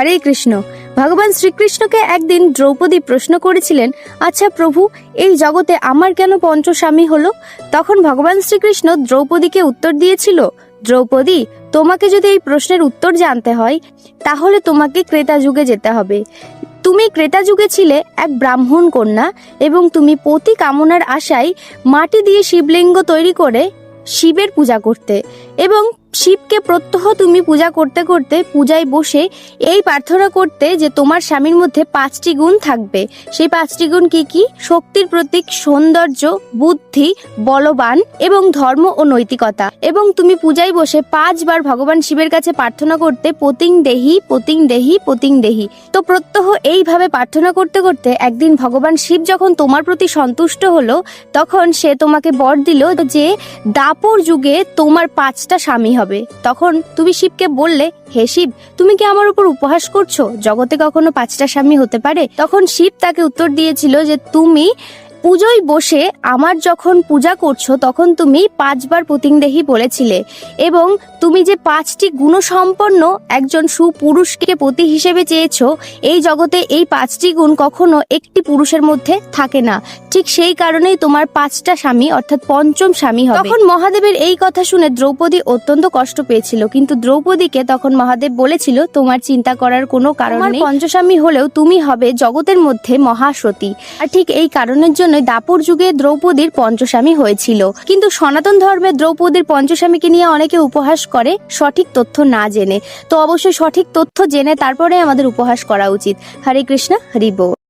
হরে কৃষ্ণ। ভগবান শ্রীকৃষ্ণকে একদিন দ্রৌপদী প্রশ্ন করেছিলেন, আচ্ছা প্রভু, এই জগতে আমার কেন পঞ্চস্বামী হলো? তখন ভগবান শ্রীকৃষ্ণ দ্রৌপদীকে উত্তর দিয়েছিল, দ্রৌপদী, তোমাকে যদি এই প্রশ্নের উত্তর জানতে হয় তাহলে তোমাকে ত্রেতা যুগে যেতে হবে। তুমি ত্রেতা যুগে ছিলে এক ব্রাহ্মণ কন্যা এবং তুমি পতি কামনার আশায় মাটি দিয়ে শিবলিঙ্গ তৈরি করে শিবের পূজা করতে এবং শিবকে প্রত্যহ তুমি পূজা করতে করতে পূজায় বসে এই প্রার্থনা করতে যে তোমার স্বামীর মধ্যে 5টি গুণ থাকবে। সেই 5টি গুণ কি কি? শক্তির প্রতীক, সৌন্দর্য, বুদ্ধি, বলবান এবং ধর্ম ও নৈতিকতা। এবং তুমি পূজায় বসে 5 বার ভগবান শিবের কাছে প্রার্থনা করতে, পতিং দেহি পতিং দেহি পতিং দেহি। তো প্রত্যহ এইভাবে প্রার্থনা করতে করতে একদিন ভগবান শিব যখন তোমার প্রতি সন্তুষ্ট হলো, তখন সে তোমাকে বর দিল যে দাপর যুগে তোমার 5টা স্বামী হবে। তখন তুমি শিবকে বললে, হে শিব, তুমি কি আমার উপর উপহাস করছো? জগতে কখনো 5টা স্বামী হতে পারে? তখন শিব তাকে উত্তর দিয়েছিল যে তুমি পুজোয় বসে আমার যখন পূজা করছো তখন তুমি 5 বার পতিংদেহি বলেছিলে এবং তুমি যে 5টি গুণসম্পন্ন একজন সুপুরুষকে পতি হিসেবে চেয়েছো, এই জগতে এই 5টি গুণ কখনো একটি পুরুষের মধ্যে থাকে না। ঠিক সেই কারণেই তোমার 5টা স্বামী অর্থাৎ পঞ্চম স্বামী হবে। তখন মহাদেবের এই কথা শুনে দ্রৌপদী অত্যন্ত কষ্ট পেয়েছিল, কিন্তু দ্রৌপদীকে তখন মহাদেব বলেছিল, তোমার চিন্তা করার কোনো কারণ নেই, পঞ্চস্বামী হলেও তুমি হবে জগতের মধ্যে মহাসতী। আর ঠিক এই কারণের জন্য দাপর যুগে দ্রৌপদীর পঞ্চস্বামী হয়েছিল। কিন্তু সনাতন ধর্মে দ্রৌপদীর পঞ্চস্বামীকে নিয়ে অনেকে উপহাস করে সঠিক তথ্য না জেনে। তো অবশ্যই সঠিক তথ্য জেনে তারপরে আমাদের উপহাস করা উচিত। হরে কৃষ্ণ, হরি বল।